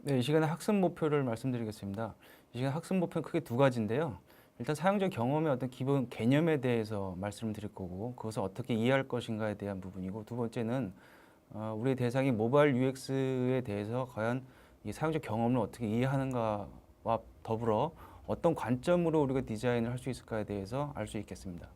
네, 이 시간에 학습 목표를 말씀드리겠습니다. 이 시간 학습 목표는 크게 두 가지인데요. 일단 사용자 경험의 어떤 기본 개념에 대해서 말씀을 드릴 거고, 그것을 어떻게 이해할 것인가에 대한 부분이고, 두 번째는 우리 대상이 모바일 UX에 대해서 과연 이 사용자 경험을 어떻게 이해하는가와 더불어 어떤 관점으로 우리가 디자인을 할 수 있을까에 대해서 알 수 있겠습니다.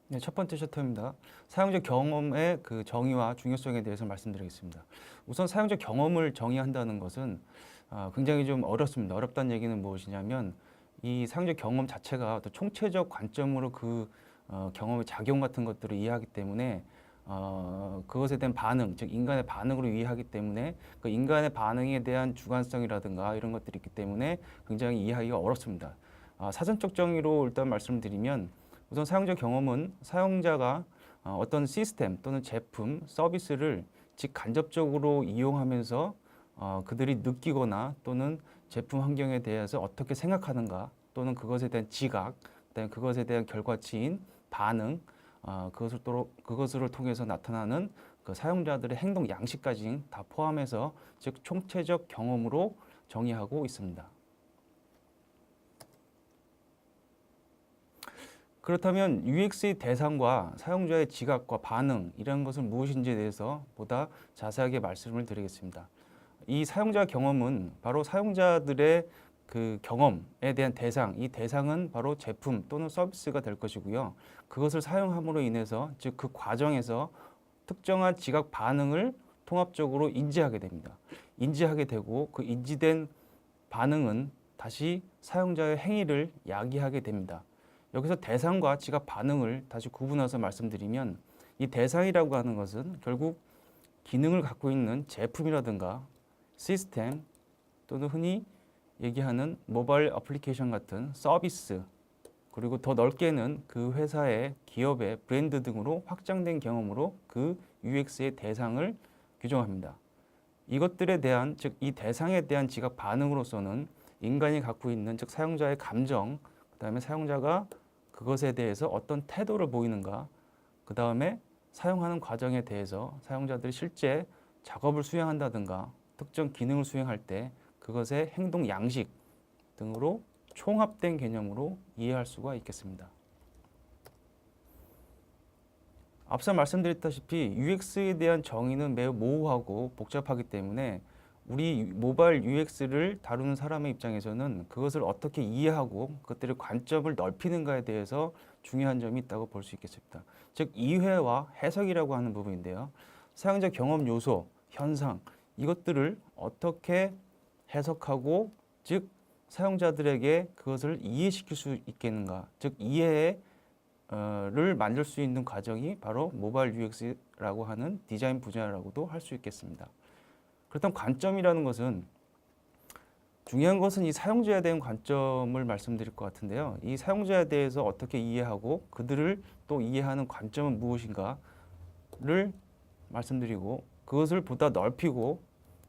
네, 첫 번째 챕터입니다. 사용자 경험의 그 정의와 중요성에 대해서 말씀드리겠습니다. 우선 사용자 경험을 정의한다는 것은 굉장히 좀 어렵습니다. 어렵다는 얘기는 무엇이냐면 이 사용자 경험 자체가 어떤 총체적 관점으로 그 경험의 작용 같은 것들을 이해하기 때문에 그것에 대한 반응, 즉 인간의 반응으로 이해하기 때문에 그 인간의 반응에 대한 주관성이라든가 이런 것들이 있기 때문에 굉장히 이해하기가 어렵습니다. 사전적 정의로 일단 말씀드리면 우선 사용자 경험은 사용자가 어떤 시스템 또는 제품, 서비스를 직간접적으로 이용하면서 그들이 느끼거나 또는 제품 환경에 대해서 어떻게 생각하는가 또는 그것에 대한 지각, 그다음에 그것에 대한 결과치인 반응, 그것을 통해서 나타나는 그 사용자들의 행동 양식까지 다 포함해서 즉 총체적 경험으로 정의하고 있습니다. 그렇다면 UX의 대상과 사용자의 지각과 반응 이런 것은 무엇인지에 대해서 보다 자세하게 말씀을 드리겠습니다. 이 사용자 경험은 바로 사용자들의 그 경험에 대한 대상, 이 대상은 바로 제품 또는 서비스가 될 것이고요. 그것을 사용함으로 인해서 즉 그 과정에서 특정한 지각 반응을 통합적으로 인지하게 됩니다. 인지하게 되고 그 인지된 반응은 다시 사용자의 행위를 야기하게 됩니다. 여기서 대상과 지각 반응을 다시 구분해서 말씀드리면 이 대상이라고 하는 것은 결국 기능을 갖고 있는 제품이라든가 시스템 또는 흔히 얘기하는 모바일 어플리케이션 같은 서비스 그리고 더 넓게는 그 회사의 기업의 브랜드 등으로 확장된 경험으로 그 UX의 대상을 규정합니다. 이것들에 대한 즉 이 대상에 대한 지각 반응으로서는 인간이 갖고 있는 즉 사용자의 감정 그다음에 사용자가 그것에 대해서 어떤 태도를 보이는가 그 다음에 사용하는 과정에 대해서 사용자들이 실제 작업을 수행한다든가 특정 기능을 수행할 때 그것의 행동 양식 등으로 총합된 개념으로 이해할 수가 있겠습니다. 앞서 말씀드렸다시피 UX에 대한 정의는 매우 모호하고 복잡하기 때문에 우리 모바일 UX를 다루는 사람의 입장에서는 그것을 어떻게 이해하고 그것들의 관점을 넓히는가에 대해서 중요한 점이 있다고 볼 수 있겠습니다. 즉 이해와 해석이라고 하는 부분인데요. 사용자 경험 요소, 현상 이것들을 어떻게 해석하고 즉 사용자들에게 그것을 이해시킬 수 있겠는가 즉 이해를 만들 수 있는 과정이 바로 모바일 UX라고 하는 디자인 분야라고도 할 수 있겠습니다. 그렇다면 관점이라는 것은 중요한 것은 이 사용자에 대한 관점을 말씀드릴 것 같은데요. 이 사용자에 대해서 어떻게 이해하고 그들을 또 이해하는 관점은 무엇인가를 말씀드리고 그것을 보다 넓히고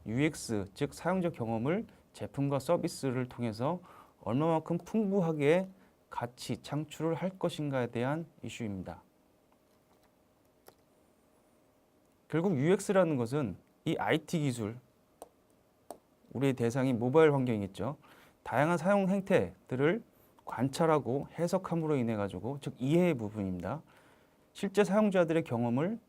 UX 즉 사용자 경험을 제품과 서비스를 통해서 얼마만큼 풍부하게 가치 창출을 할 것인가에 대한 이슈입니다. 결국 UX라는 것은 이 IT 기술, 우리의 대상이 모바일 환경이겠죠. 다양한 사용 행태들을 관찰하고 해석함으로 인해 가지고 즉 이해의 부분입니다. 실제 사용자들의 경험을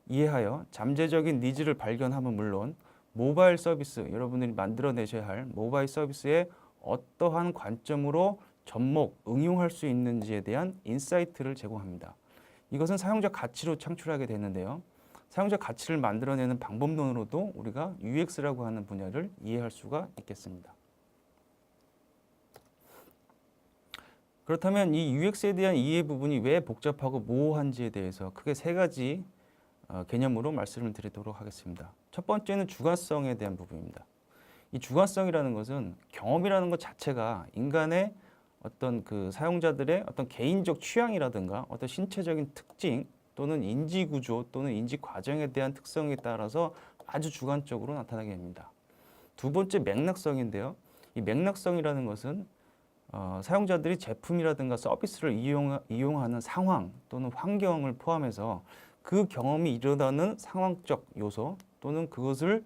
이해하여 잠재적인 니즈를 발견하면 물론 모바일 서비스, 여러분들이 만들어내셔야 할 모바일 서비스에 어떠한 관점으로 접목, 응용할 수 있는지에 대한 인사이트를 제공합니다. 이것은 사용자 가치로 창출하게 되는데요. 사용자 가치를 만들어내는 방법론으로도 우리가 UX라고 하는 분야를 이해할 수가 있겠습니다. 그렇다면 이 UX에 대한 이해 부분이 왜 복잡하고 모호한지에 대해서 크게 세 가지 개념으로 말씀을 드리도록 하겠습니다. 첫 번째는 주관성에 대한 부분입니다. 이 주관성이라는 것은 경험이라는 것 자체가 인간의 어떤 그 사용자들의 어떤 개인적 취향이라든가 어떤 신체적인 특징 또는 인지 구조 또는 인지 과정에 대한 특성에 따라서 아주 주관적으로 나타나게 됩니다. 두 번째 맥락성인데요. 이 맥락성이라는 것은 사용자들이 제품이라든가 서비스를 이용하는 상황 또는 환경을 포함해서 그 경험이 일어나는 상황적 요소 또는 그것을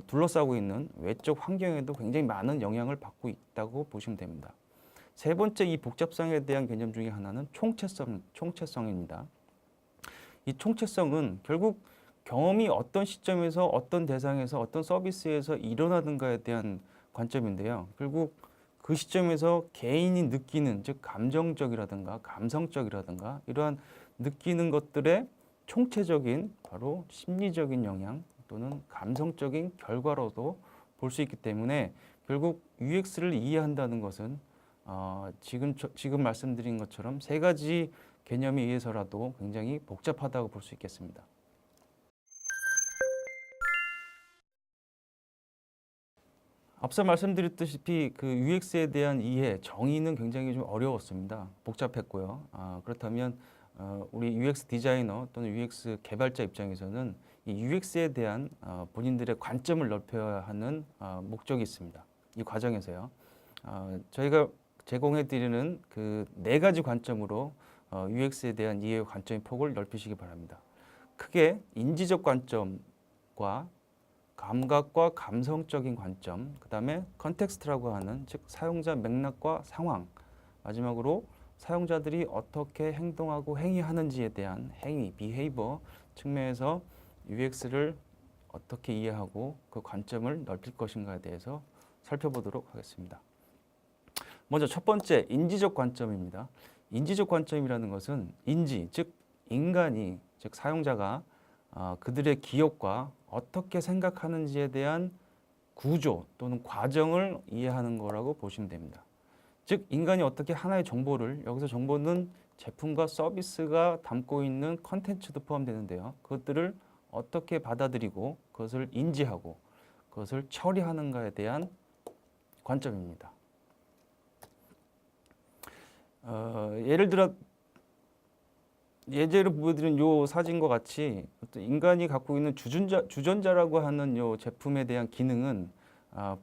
둘러싸고 있는 외적 환경에도 굉장히 많은 영향을 받고 있다고 보시면 됩니다. 세 번째 이 복잡성에 대한 개념 중에 하나는 총체성입니다. 이 총체성은 결국 경험이 어떤 시점에서 어떤 대상에서 어떤 서비스에서 일어나는가에 대한 관점인데요. 결국 그 시점에서 개인이 느끼는 즉 감정적이라든가 감성적이라든가 이러한 느끼는 것들의 총체적인 바로 심리적인 영향 또는 감성적인 결과로도 볼 수 있기 때문에 결국 UX를 이해한다는 것은 지금 말씀드린 것처럼 세 가지 개념에 의해서라도 굉장히 복잡하다고 볼 수 있겠습니다. 앞서 말씀드렸다시피 그 UX에 대한 이해, 정의는 굉장히 좀 어려웠습니다. 복잡했고요. 그렇다면 우리 UX 디자이너 또는 UX 개발자 입장에서는 이 UX에 대한 본인들의 관점을 넓혀야 하는 목적이 있습니다. 이 과정에서요. 저희가 제공해드리는 그 네 가지 관점으로 UX에 대한 이해의 관점의 폭을 넓히시기 바랍니다. 크게 인지적 관점과 감각과 감성적인 관점, 그 다음에 컨텍스트라고 하는 즉 사용자 맥락과 상황, 마지막으로 사용자들이 어떻게 행동하고 행위하는지에 대한 행위, 비헤이버 측면에서 UX를 어떻게 이해하고 그 관점을 넓힐 것인가에 대해서 살펴보도록 하겠습니다. 먼저 첫 번째 인지적 관점입니다. 인지적 관점이라는 것은 인지, 즉 인간이, 즉 사용자가 그들의 기억과 어떻게 생각하는지에 대한 구조 또는 과정을 이해하는 거라고 보시면 됩니다. 즉 인간이 어떻게 하나의 정보를, 여기서 정보는 제품과 서비스가 담고 있는 컨텐츠도 포함되는데요. 그것들을 어떻게 받아들이고 그것을 인지하고 그것을 처리하는가에 대한 관점입니다. 예를 들어 예제로 보여드린 요 사진과 같이 어떤 인간이 갖고 있는 주전자라고 하는 요 제품에 대한 기능은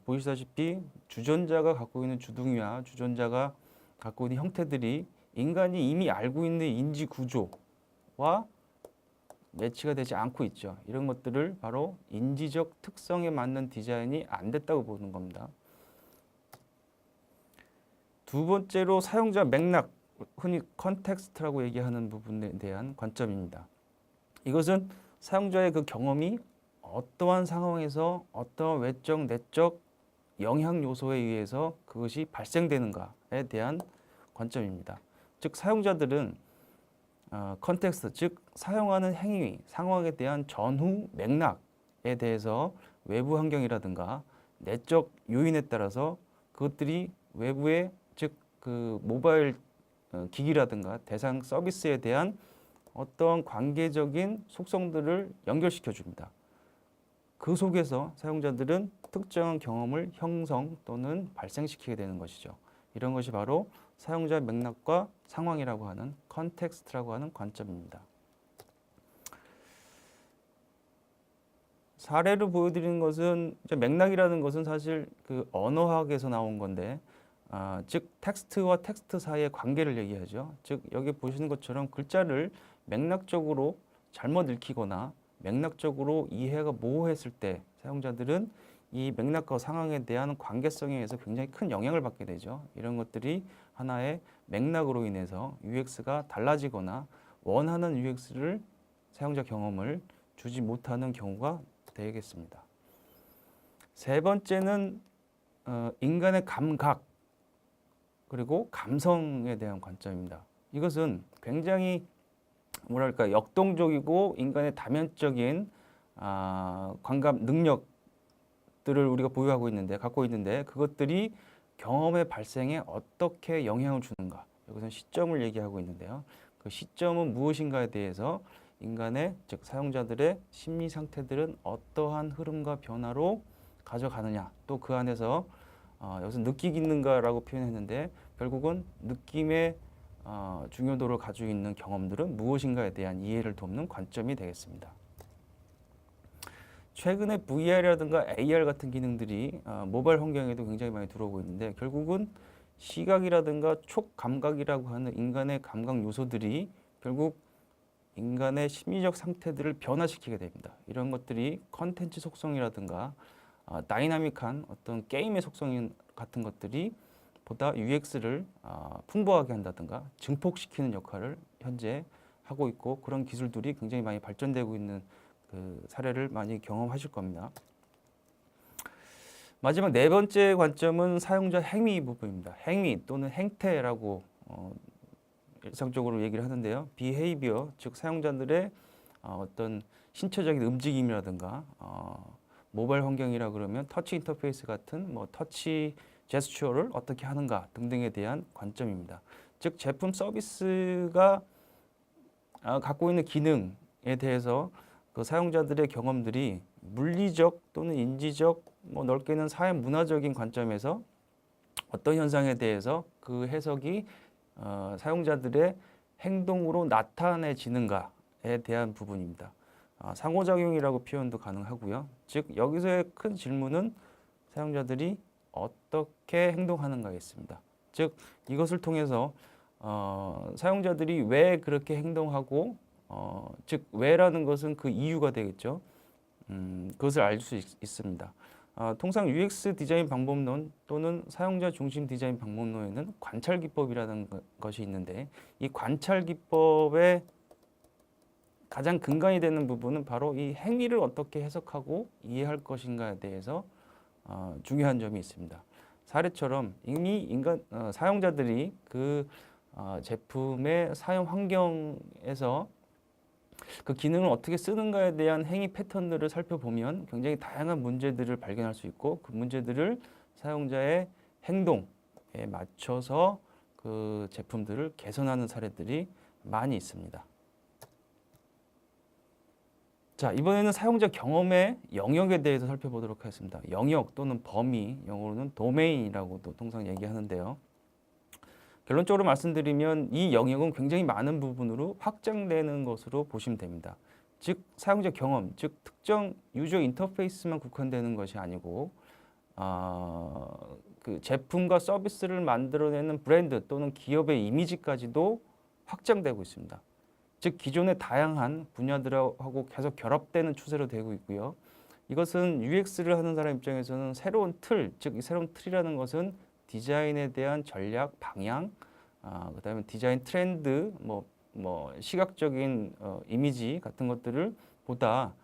보시다시피 주전자가 갖고 있는 주둥이와 주전자가 갖고 있는 형태들이 인간이 이미 알고 있는 인지 구조와 매치가 되지 않고 있죠. 이런 것들을 바로 인지적 특성에 맞는 디자인이 안 됐다고 보는 겁니다. 두 번째로 사용자 맥락, 흔히 컨텍스트라고 얘기하는 부분에 대한 관점입니다. 이것은 사용자의 그 경험이 어떠한 상황에서 어떠한 외적, 내적 영향 요소에 의해서 그것이 발생되는가에 대한 관점입니다. 즉 사용자들은 컨텍스트, 즉 사용하는 행위, 상황에 대한 전후 맥락에 대해서 외부 환경이라든가 내적 요인에 따라서 그것들이 외부의 즉 그 모바일 기기라든가 대상 서비스에 대한 어떤 관계적인 속성들을 연결시켜 줍니다. 그 속에서 사용자들은 특정한 경험을 형성 또는 발생시키게 되는 것이죠. 이런 것이 바로 사용자 맥락과 상황이라고 하는 컨텍스트라고 하는 관점입니다. 사례로 보여드리는 것은 맥락이라는 것은 사실 그 언어학에서 나온 건데 즉 텍스트와 텍스트 사이의 관계를 얘기하죠. 즉 여기 보시는 것처럼 글자를 맥락적으로 잘못 읽히거나 맥락적으로 이해가 모호했을 때 사용자들은 이 맥락과 상황에 대한 관계성에 의해서 굉장히 큰 영향을 받게 되죠. 이런 것들이 하나의 맥락으로 인해서 UX가 달라지거나 원하는 UX를 사용자 경험을 주지 못하는 경우가 되겠습니다. 세 번째는 인간의 감각 그리고 감성에 대한 관점입니다. 이것은 굉장히 뭐랄까 역동적이고 인간의 다면적인 감각 능력들을 우리가 보유하고 있는데 갖고 있는데 그것들이 경험의 발생에 어떻게 영향을 주는가 여기서 시점을 얘기하고 있는데요. 그 시점은 무엇인가에 대해서 인간의 즉 사용자들의 심리 상태들은 어떠한 흐름과 변화로 가져가느냐 또 그 안에서 여기서 느끼기 있는가라고 표현했는데 결국은 느낌의 중요도를 가지고 있는 경험들은 무엇인가에 대한 이해를 돕는 관점이 되겠습니다. 최근에 VR이라든가 AR 같은 기능들이 모바일 환경에도 굉장히 많이 들어오고 있는데 결국은 시각이라든가 촉감각이라고 하는 인간의 감각 요소들이 결국 인간의 심리적 상태들을 변화시키게 됩니다. 이런 것들이 컨텐츠 속성이라든가 다이나믹한 어떤 게임의 속성 같은 것들이 보다 UX를 풍부하게 한다든가 증폭시키는 역할을 현재 하고 있고 그런 기술들이 굉장히 많이 발전되고 있는 그 사례를 많이 경험하실 겁니다. 마지막 네 번째 관점은 사용자 행위 부분입니다. 행위 또는 행태라고 일상적으로 얘기를 하는데요. behavior, 즉 사용자들의 어떤 신체적인 움직임이라든가 모바일 환경이라 그러면 터치 인터페이스 같은 뭐 터치 제스처를 어떻게 하는가 등등에 대한 관점입니다. 즉 제품 서비스가 갖고 있는 기능에 대해서 그 사용자들의 경험들이 물리적 또는 인지적, 뭐 넓게는 사회 문화적인 관점에서 어떤 현상에 대해서 그 해석이 사용자들의 행동으로 나타내지는가에 대한 부분입니다. 상호작용이라고 표현도 가능하고요. 즉 여기서의 큰 질문은 사용자들이 어떻게 행동하는가겠습니다. 즉 이것을 통해서 사용자들이 왜 그렇게 행동하고 즉 왜라는 것은 그 이유가 되겠죠. 그것을 알 수 있습니다. 통상 UX 디자인 방법론 또는 사용자 중심 디자인 방법론에는 관찰 기법이라는 것이 있는데 이 관찰 기법의 가장 근간이 되는 부분은 바로 이 행위를 어떻게 해석하고 이해할 것인가에 대해서 중요한 점이 있습니다. 사례처럼 이미 사용자들이 그 제품의 사용 환경에서 그 기능을 어떻게 쓰는가에 대한 행위 패턴들을 살펴보면 굉장히 다양한 문제들을 발견할 수 있고 그 문제들을 사용자의 행동에 맞춰서 그 제품들을 개선하는 사례들이 많이 있습니다. 자, 이번에는 사용자 경험의 영역에 대해서 살펴보도록 하겠습니다. 영역 또는 범위, 영어로는 도메인이라고도 통상 얘기하는데요. 결론적으로 말씀드리면 이 영역은 굉장히 많은 부분으로 확장되는 것으로 보시면 됩니다. 즉 사용자 경험, 즉 특정 유저 인터페이스만 국한되는 것이 아니고 그 제품과 서비스를 만들어내는 브랜드 또는 기업의 이미지까지도 확장되고 있습니다. 즉 기존의 다양한 분야들하고 계속 결합되는 추세로 되고 있고요. 이것은 UX를 하는 사람 입장에서는 새로운 틀, 즉 이 새로운 틀이라는 것은 디자인에 대한 전략, 방향, 그다음에 디자인 트렌드, 뭐 시각적인 이미지 같은 것들을 보다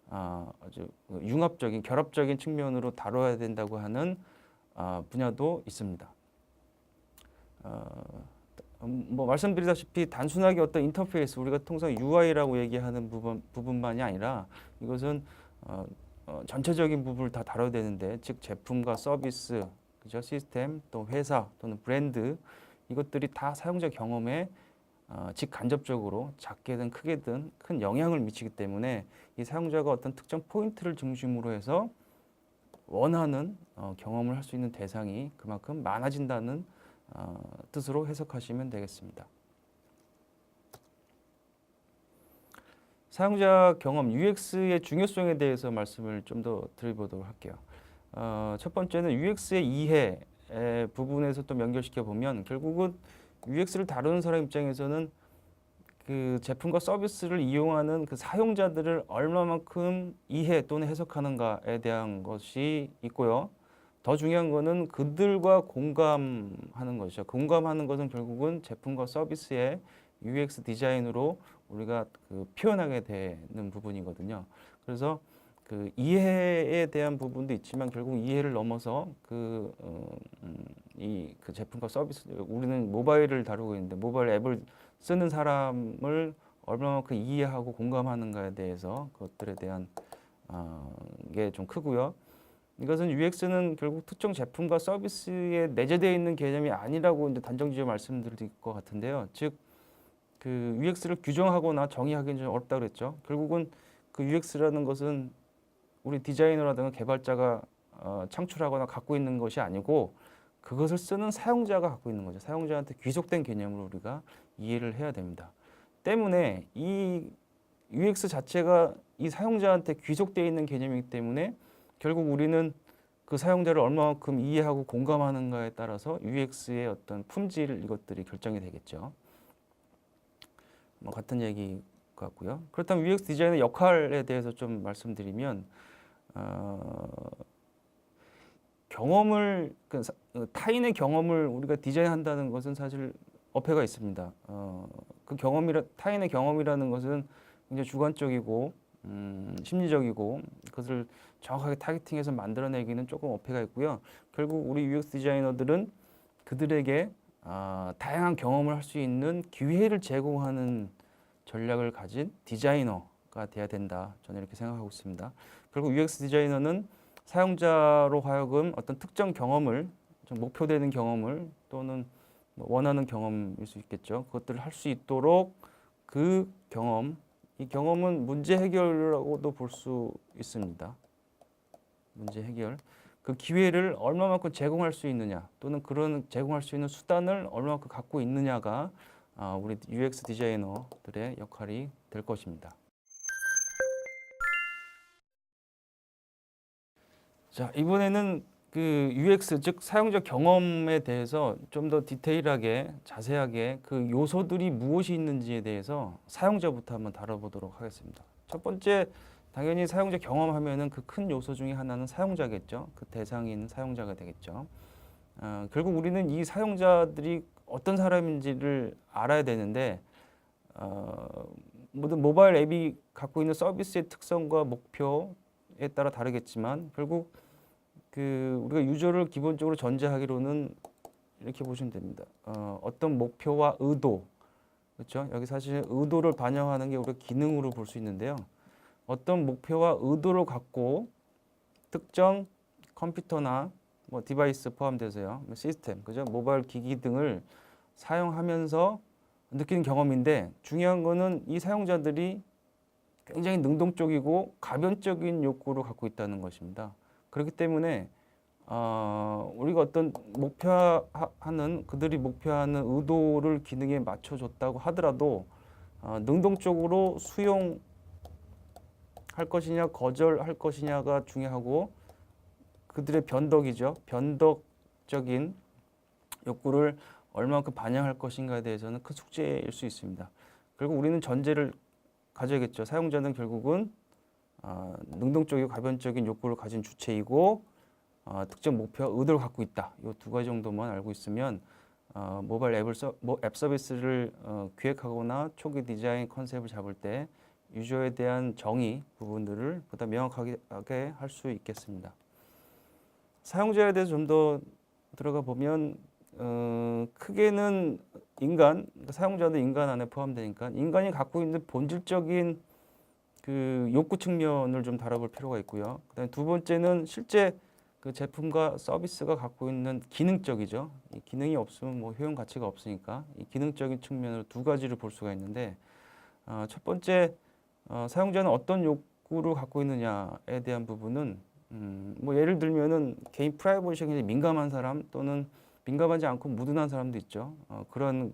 아주 융합적인, 결합적인 측면으로 다뤄야 된다고 하는 분야도 있습니다. 뭐 말씀드리다시피 단순하게 어떤 인터페이스, 우리가 통상 UI라고 얘기하는 부분만이 아니라 이것은 전체적인 부분을 다 다뤄야 되는데, 즉 제품과 서비스, 그죠? 시스템, 또 회사 또는 브랜드, 이것들이 다 사용자 경험에 직간접적으로 작게든 크게든 큰 영향을 미치기 때문에 이 사용자가 어떤 특정 포인트를 중심으로 해서 원하는 경험을 할 수 있는 대상이 그만큼 많아진다는 뜻으로 해석하시면 되겠습니다. 사용자 경험, UX의 중요성에 대해서 말씀을 좀 더 드려보도록 할게요. 첫 번째는 UX의 이해 부분에서 또 연결시켜 보면 결국은 UX를 다루는 사람 입장에서는 그 제품과 서비스를 이용하는 그 사용자들을 얼마만큼 이해 또는 해석하는가에 대한 것이 있고요. 더 중요한 거는 그들과 공감하는 것이죠. 공감하는 것은 결국은 제품과 서비스의 UX 디자인으로 우리가 그 표현하게 되는 부분이거든요. 그래서 그 이해에 대한 부분도 있지만 결국 이해를 넘어서 그 제품과 서비스, 우리는 모바일을 다루고 있는데 모바일 앱을 쓰는 사람을 얼마만큼 이해하고 공감하는가에 대해서 그것들에 대한 게 좀 크고요. 이것은 UX는 결국 특정 제품과 서비스에 내재되어 있는 개념이 아니라고 이제 단정지어 말씀드릴 것 같은데요. 즉, 그 UX를 규정하거나 정의하기는 좀 어렵다 그랬죠. 결국은 그 UX라는 것은 우리 디자이너라든가 개발자가 창출하거나 갖고 있는 것이 아니고 그것을 쓰는 사용자가 갖고 있는 거죠. 사용자한테 귀속된 개념으로 우리가 이해를 해야 됩니다. 때문에 이 UX 자체가 이 사용자한테 귀속되어 있는 개념이기 때문에 결국 우리는 그 사용자를 얼마만큼 이해하고 공감하는가에 따라서 UX의 어떤 품질 이것들이 결정이 되겠죠. 뭐 같은 얘기 같고요. 그렇다면 UX 디자인의 역할에 대해서 좀 말씀드리면 경험을 타인의 경험을 우리가 디자인한다는 것은 사실 어폐가 있습니다. 그 타인의 경험이라는 것은 굉장히 주관적이고 심리적이고 그것을 정확하게 타겟팅해서 만들어내기는 조금 어폐가 있고요. 결국 우리 UX 디자이너들은 그들에게 다양한 경험을 할 수 있는 기회를 제공하는 전략을 가진 디자이너가 돼야 된다. 저는 이렇게 생각하고 있습니다. 결국 UX 디자이너는 사용자로 하여금 어떤 특정 경험을, 좀 목표되는 경험을 또는 원하는 경험일 수 있겠죠. 그것들을 할 수 있도록 그 경험, 이 경험은 문제 해결이라고도 볼 수 있습니다. 문제 해결. 그 기회를 얼마만큼 제공할 수 있느냐 또는 그런 제공할 수 있는 수단을 얼마만큼 갖고 있느냐가 우리 UX 디자이너들의 역할이 될 것입니다. 자, 이번에는 그 UX, 즉 사용자 경험에 대해서 좀 더 디테일하게, 자세하게 그 요소들이 무엇이 있는지에 대해서 사용자부터 한번 다뤄보도록 하겠습니다. 첫 번째, 당연히 사용자 경험하면은 그 큰 요소 중에 하나는 사용자겠죠. 그 대상인 사용자가 되겠죠. 결국 우리는 이 사용자들이 어떤 사람인지를 알아야 되는데, 모든 모바일 앱이 갖고 있는 서비스의 특성과 목표에 따라 다르겠지만, 결국 우리가 유저를 기본적으로 전제하기로는 이렇게 보시면 됩니다. 어떤 목표와 의도, 그렇죠? 여기 사실 의도를 반영하는 게 우리가 기능으로 볼 수 있는데요. 어떤 목표와 의도를 갖고 특정 컴퓨터나 뭐 디바이스 포함돼서요, 시스템, 그죠? 모바일 기기 등을 사용하면서 느끼는 경험인데 중요한 거는 이 사용자들이 굉장히 능동적이고 가변적인 욕구를 갖고 있다는 것입니다. 그렇기 때문에 우리가 어떤 그들이 목표하는 의도를 기능에 맞춰줬다고 하더라도 능동적으로 수용할 것이냐 거절할 것이냐가 중요하고 그들의 변덕이죠. 변덕적인 욕구를 얼마만큼 반영할 것인가에 대해서는 큰 숙제일 수 있습니다. 결국 우리는 전제를 가져야겠죠. 사용자는 결국은 능동적이고 가변적인 욕구를 가진 주체이고 특정 목표와 의도를 갖고 있다. 이 두 가지 정도만 알고 있으면 모바일 앱 서비스를 기획하거나 초기 디자인 컨셉을 잡을 때 유저에 대한 정의 부분들을 보다 명확하게 할 수 있겠습니다. 사용자에 대해서 좀 더 들어가 보면 크게는 사용자도 인간 안에 포함되니까 인간이 갖고 있는 본질적인 그 욕구 측면을 좀 다뤄볼 필요가 있고요. 그다음에 두 번째는 실제 그 제품과 서비스가 갖고 있는 기능적이죠. 이 기능이 없으면 뭐 효용 가치가 없으니까 이 기능적인 측면으로 두 가지를 볼 수가 있는데 첫 번째 사용자는 어떤 욕구를 갖고 있느냐에 대한 부분은 뭐 예를 들면은 개인 프라이버시에 굉장히 민감한 사람 또는 민감하지 않고 무든한 사람도 있죠. 그런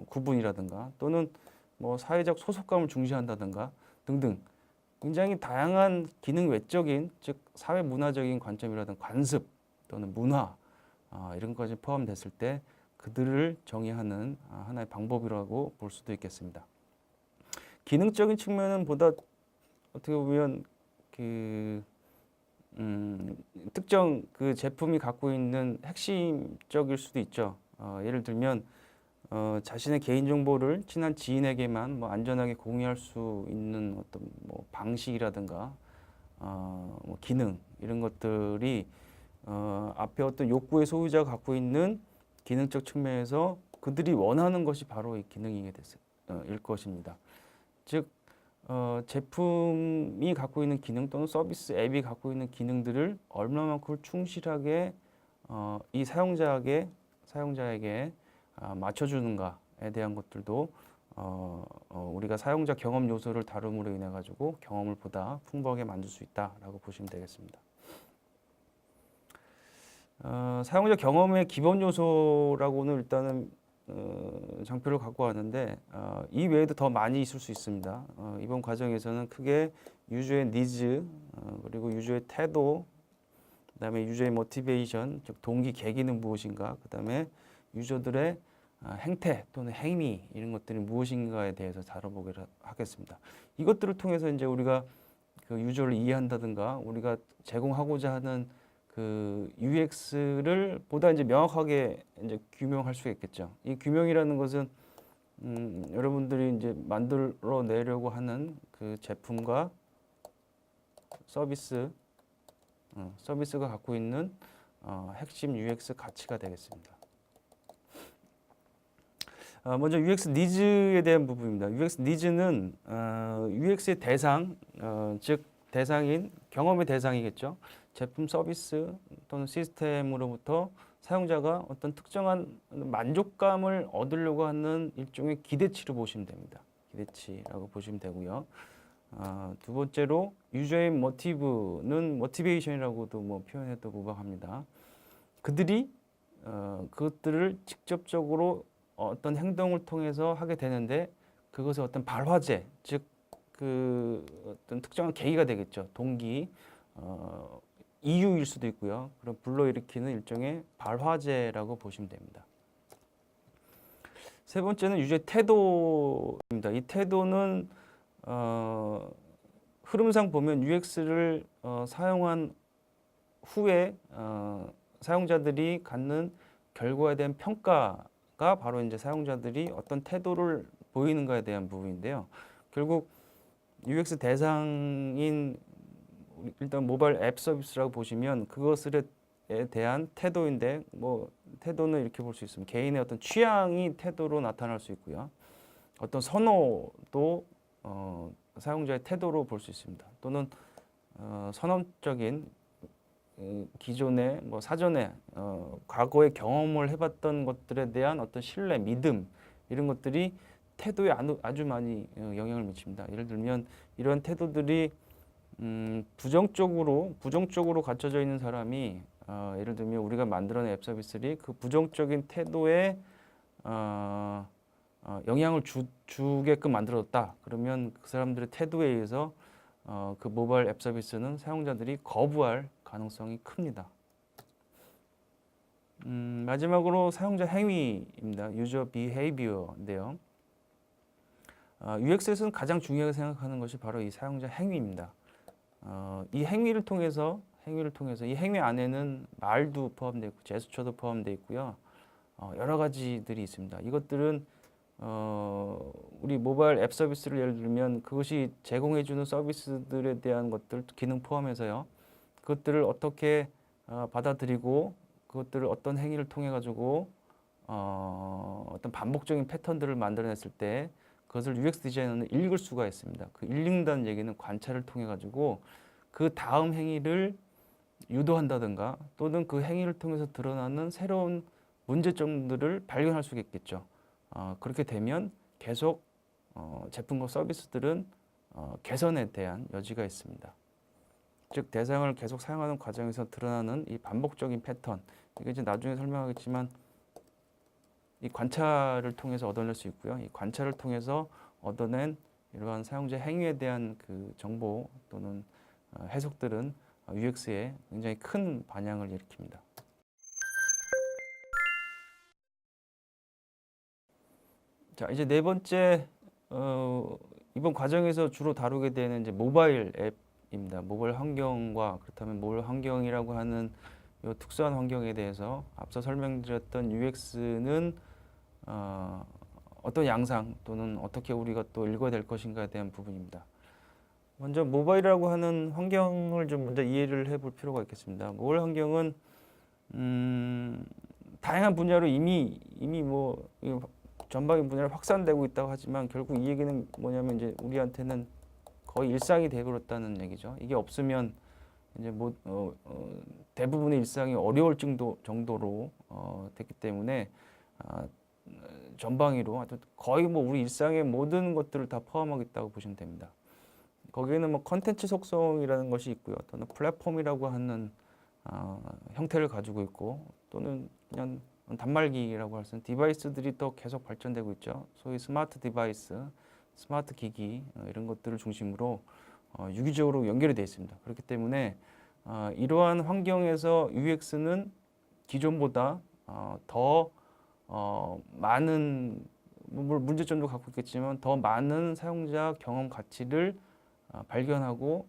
구분이라든가 또는 뭐 사회적 소속감을 중시한다든가 등등 굉장히 다양한 기능 외적인 즉 사회 문화적인 관점이라든가 관습 또는 문화 이런 것이 포함됐을 때 그들을 정의하는 하나의 방법이라고 볼 수도 있겠습니다. 기능적인 측면은 보다 어떻게 보면 특정 그 제품이 갖고 있는 핵심적일 수도 있죠. 예를 들면 자신의 개인 정보를 친한 지인에게만 뭐 안전하게 공유할 수 있는 어떤 뭐 방식이라든가 뭐 기능 이런 것들이 앞에 어떤 욕구의 소유자가 갖고 있는 기능적 측면에서 그들이 원하는 것이 바로 이 기능일 것입니다. 즉 제품이 갖고 있는 기능 또는 서비스 앱이 갖고 있는 기능들을 얼마만큼 충실하게 이 사용자에게 맞춰주는가에 대한 것들도 우리가 사용자 경험 요소를 다룸으로 인해 가지고 경험을 보다 풍부하게 만들 수 있다라고 보시면 되겠습니다. 사용자 경험의 기본 요소라고는 일단은 장표를 갖고 왔는데 이 외에도 더 많이 있을 수 있습니다. 이번 과정에서는 크게 유저의 니즈, 그리고 유저의 태도, 그다음에 유저의 모티베이션, 즉 동기 계기는 무엇인가, 그다음에 유저들의 행태 또는 행위 이런 것들이 무엇인가에 대해서 다뤄보기로 하겠습니다. 이것들을 통해서 이제 우리가 그 유저를 이해한다든가 우리가 제공하고자 하는 그 UX를 보다 이제 명확하게 이제 규명할 수가 있겠죠. 이 규명이라는 것은 여러분들이 이제 만들어 내려고 하는 그 제품과 서비스가 갖고 있는 핵심 UX 가치가 되겠습니다. 먼저 UX 니즈에 대한 부분입니다. UX 니즈는 UX의 대상, 즉 대상인 경험의 대상이겠죠. 제품, 서비스 또는 시스템으로부터 사용자가 어떤 특정한 만족감을 얻으려고 하는 일종의 기대치로 보시면 됩니다. 기대치라고 보시면 되고요. 두 번째로 유저의 모티브는 모티베이션이라고도 뭐 표현해도 무방합니다. 그들이 그것들을 직접적으로 어떤 행동을 통해서 하게 되는데 그것은 어떤 발화제, 즉 그 어떤 특정한 계기가 되겠죠. 동기, 이유일 수도 있고요. 그럼 불러일으키는 일종의 발화제라고 보시면 됩니다. 세 번째는 유저의 태도입니다. 이 태도는 흐름상 보면 UX를 사용한 후에 사용자들이 갖는 결과에 대한 평가가 바로 이제 사용자들이 어떤 태도를 보이는가에 대한 부분인데요. 결국 UX 대상인 일단 모바일 앱 서비스라고 보시면 그것에 대한 태도인데 뭐 태도는 이렇게 볼 수 있습니다. 개인의 어떤 취향이 태도로 나타날 수 있고요. 어떤 선호도 사용자의 태도로 볼 수 있습니다. 또는 선언적인 기존에 뭐 사전에 과거에 경험을 해봤던 것들에 대한 어떤 신뢰, 믿음 이런 것들이 태도에 아주 많이 영향을 미칩니다. 예를 들면 이런 태도들이 부정적으로 갖춰져 있는 사람이 예를 들면 우리가 만들어낸 앱 서비스들이 그 부정적인 태도에 영향을 주게끔 만들어졌다. 그러면 그 사람들의 태도에 의해서 그 모바일 앱 서비스는 사용자들이 거부할 가능성이 큽니다. 마지막으로 사용자 행위입니다. 유저 비헤이비어인데요. UX에서는 가장 중요하게 생각하는 것이 바로 이 사용자 행위입니다. 이 행위를 통해서 이 행위 안에는 말도 포함되어 있고 제스처도 포함되어 있고요. 여러 가지들이 있습니다. 이것들은 우리 모바일 앱 서비스를 예를 들면 그것이 제공해주는 서비스들에 대한 것들 기능 포함해서요. 그것들을 어떻게 받아들이고 그것들을 어떤 행위를 통해 가지고 어떤 반복적인 패턴들을 만들어냈을 때 그것을 UX 디자이너는 읽을 수가 있습니다. 그 읽는다는 얘기는 관찰을 통해 가지고 그 다음 행위를 유도한다든가 또는 그 행위를 통해서 드러나는 새로운 문제점들을 발견할 수가 있겠죠. 그렇게 되면 계속 제품과 서비스들은 개선에 대한 여지가 있습니다. 즉 대상을 계속 사용하는 과정에서 드러나는 이 반복적인 패턴, 이게 이제 나중에 설명하겠지만 이 관찰을 통해서 얻어낼 수 있고요. 이 관찰을 통해서 얻어낸 이러한 사용자 행위에 대한 그 정보 또는 해석들은 UX에 굉장히 큰 반향을 일으킵니다. 자, 이제 네 번째 이번 과정에서 주로 다루게 되는 이제 모바일 앱입니다. 모바일 환경과 그렇다면 모바일 환경이라고 하는 이 특수한 환경에 대해서 앞서 설명드렸던 UX는 어떤 양상 또는 어떻게 우리가 또 읽어야 될 것인가에 대한 부분입니다. 먼저 모바일이라고 하는 환경을 좀 먼저 이해를 해볼 필요가 있겠습니다. 모바일 환경은 다양한 분야로 이미 뭐 전방위 분야로 확산되고 있다고 하지만 결국 이 얘기는 뭐냐면 이제 우리한테는 거의 일상이 되어버렸다는 얘기죠. 이게 없으면 이제 뭐 대부분의 일상이 어려울 정도로 됐기 때문에 전방위로 거의 뭐 우리 일상의 모든 것들을 다 포함하고 있다고 보시면 됩니다. 거기에는 뭐 컨텐츠 속성이라는 것이 있고요. 또는 플랫폼이라고 하는 형태를 가지고 있고 또는 그냥 단말기라고 할 수 있는 디바이스들이 또 계속 발전되고 있죠. 소위 스마트 디바이스, 스마트 기기 이런 것들을 중심으로 유기적으로 연결이 되어 있습니다. 그렇기 때문에 이러한 환경에서 UX는 기존보다 더 많은 문제점도 갖고 있겠지만 더 많은 사용자 경험 가치를 발견하고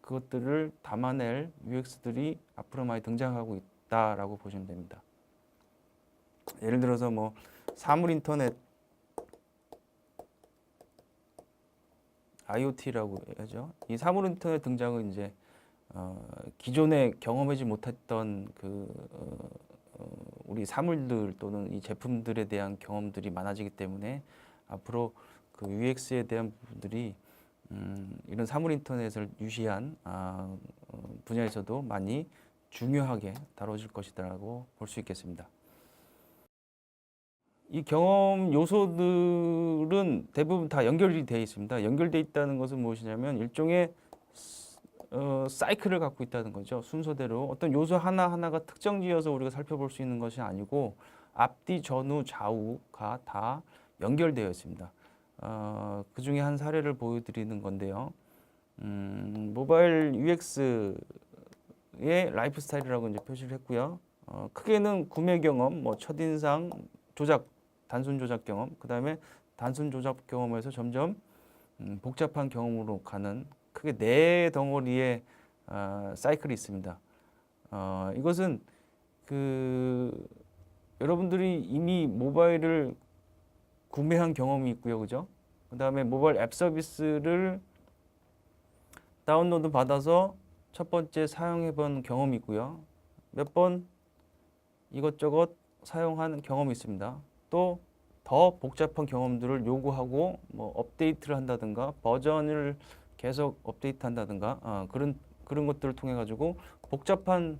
그것들을 담아낼 UX들이 앞으로 많이 등장하고 있다라고 보시면 됩니다. 예를 들어서 뭐 사물 인터넷 IoT라고 하죠. 이 사물 인터넷 등장은 이제 기존에 경험하지 못했던 우리 사물들 또는 이 제품들에 대한 경험들이 많아지기 때문에 앞으로 그 UX에 대한 부분들이 이런 사물 인터넷을 유시한 분야에서도 많이 중요하게 다뤄질 것이라고 볼 수 있겠습니다. 이 경험 요소들은 대부분 다 연결이 되어 있습니다. 연결되어 있다는 것은 무엇이냐면 일종의 사이클을 갖고 있다는 거죠. 순서대로 어떤 요소 하나하나가 특정지어서 우리가 살펴볼 수 있는 것이 아니고 앞뒤, 전후, 좌우가 다 연결되어 있습니다. 그 중에 한 사례를 보여드리는 건데요. 모바일 UX의 라이프 스타일이라고 이제 표시를 했고요. 크게는 구매 경험, 뭐 첫인상, 조작, 단순 조작 경험, 그 다음에 단순 조작 경험에서 점점 복잡한 경험으로 가는 크게 네 덩어리의 사이클이 있습니다. 이것은 여러분들이 이미 모바일을 구매한 경험이 있고요, 그죠? 그 다음에 모바일 앱 서비스를 다운로드 받아서 첫 번째 사용해 본 경험이 있고요. 몇 번 이것저것 사용한 경험이 있습니다. 또 더 복잡한 경험들을 요구하고 뭐 업데이트를 한다든가 버전을 계속 업데이트 한다든가 그런 것들을 통해 가지고 복잡한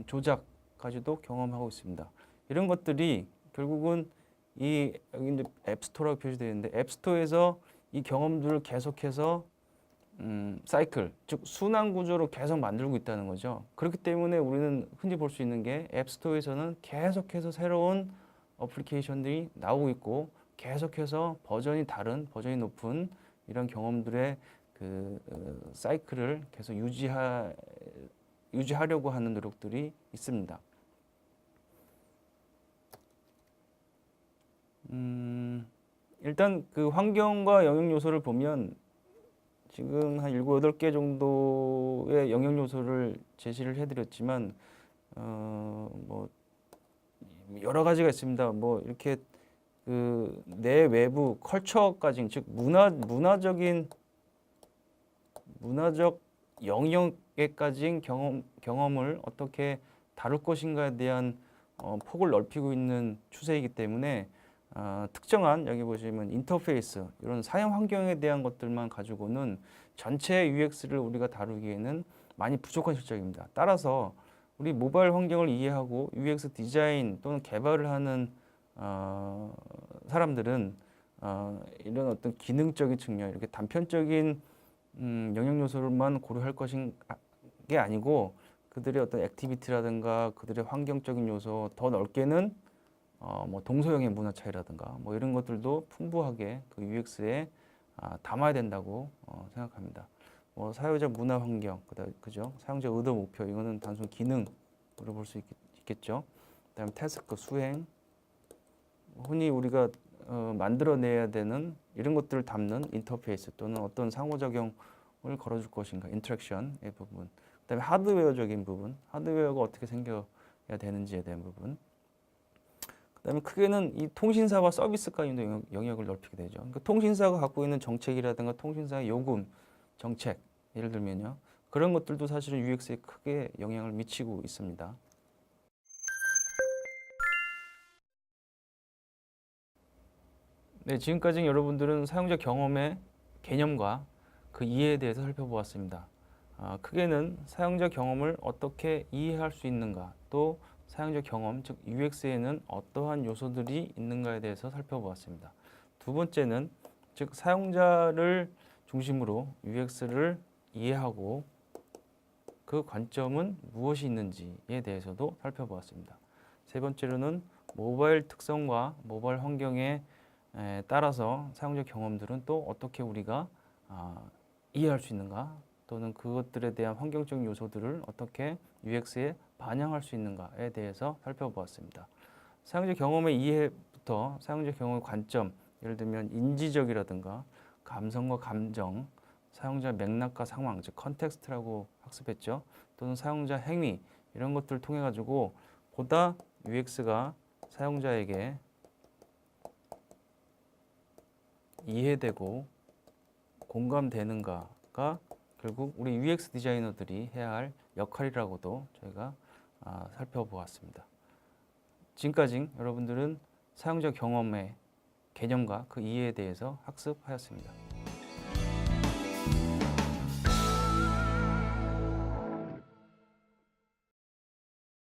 조작까지도 경험하고 있습니다. 이런 것들이 결국은 여기 이제 앱스토어라고 표시되어 있는데 앱스토어에서 이 경험들을 계속해서 사이클, 즉 순환 구조로 계속 만들고 있다는 거죠. 그렇기 때문에 우리는 흔히 볼 수 있는 게 앱스토어에서는 계속해서 새로운 어플리케이션들이 나오고 있고 계속해서 버전이 다른, 버전이 높은 이런 경험들의 사이클을 계속 유지하려고 하는 노력들이 있습니다. 일단 그 환경과 영역 요소를 보면 지금 한 7, 8개 정도의 영역 요소를 제시를 해드렸지만 뭐 여러 가지가 있습니다. 뭐 이렇게 내 외부 컬처까지 즉 문화적 영역에까지 경험을 어떻게 다룰 것인가에 대한 폭을 넓히고 있는 추세이기 때문에 특정한 여기 보시면 인터페이스 이런 사용 환경에 대한 것들만 가지고는 전체 UX를 우리가 다루기에는 많이 부족한 실적입니다. 따라서 우리 모바일 환경을 이해하고 UX 디자인 또는 개발을 하는 사람들은 이런 어떤 기능적인 측면 이렇게 단편적인 영역 요소를만 고려할 것인 게 아니고 그들의 어떤 액티비티라든가 그들의 환경적인 요소 더 넓게는 뭐 동서양의 문화 차이라든가 뭐 이런 것들도 풍부하게 그 UX에 담아야 된다고 생각합니다. 뭐 사용자 문화 환경, 그죠? 사용자 의도 목표 이거는 단순 기능으로 볼 수 있겠죠. 그다음에 태스크 수행, 흔히 우리가 만들어내야 되는 이런 것들을 담는 인터페이스 또는 어떤 상호작용을 걸어줄 것인가, 인터랙션의 부분. 그다음에 하드웨어적인 부분, 하드웨어가 어떻게 생겨야 되는지에 대한 부분. 그다음에 크게는 이 통신사와 서비스까지도 영역을 넓히게 되죠. 그러니까 통신사가 갖고 있는 정책이라든가 통신사의 요금, 정책, 예를 들면요. 그런 것들도 사실은 UX에 크게 영향을 미치고 있습니다. 네, 지금까지 여러분들은 사용자 경험의 개념과 그 이해에 대해서 살펴보았습니다. 크게는 사용자 경험을 어떻게 이해할 수 있는가, 또 사용자 경험, 즉 UX에는 어떠한 요소들이 있는가에 대해서 살펴보았습니다. 두 번째는 즉 사용자를 중심으로 UX를 이해하고 그 관점은 무엇이 있는지에 대해서도 살펴보았습니다. 세 번째로는 모바일 특성과 모바일 환경에 따라서 사용자 경험들은 또 어떻게 우리가 이해할 수 있는가, 또는 그것들에 대한 환경적 요소들을 어떻게 UX에 반영할 수 있는가에 대해서 살펴보았습니다. 사용자 경험의 이해부터 사용자 경험의 관점, 예를 들면 인지적이라든가 감성과 감정, 사용자 맥락과 상황, 즉 컨텍스트라고 학습했죠. 또는 사용자 행위, 이런 것들을 통해 가지고 보다 UX가 사용자에게 이해되고 공감되는가가 결국 우리 UX 디자이너들이 해야 할 역할이라고도 저희가 살펴보았습니다. 지금까지 여러분들은 사용자 경험의 개념과 그 이해에 대해서 학습하였습니다.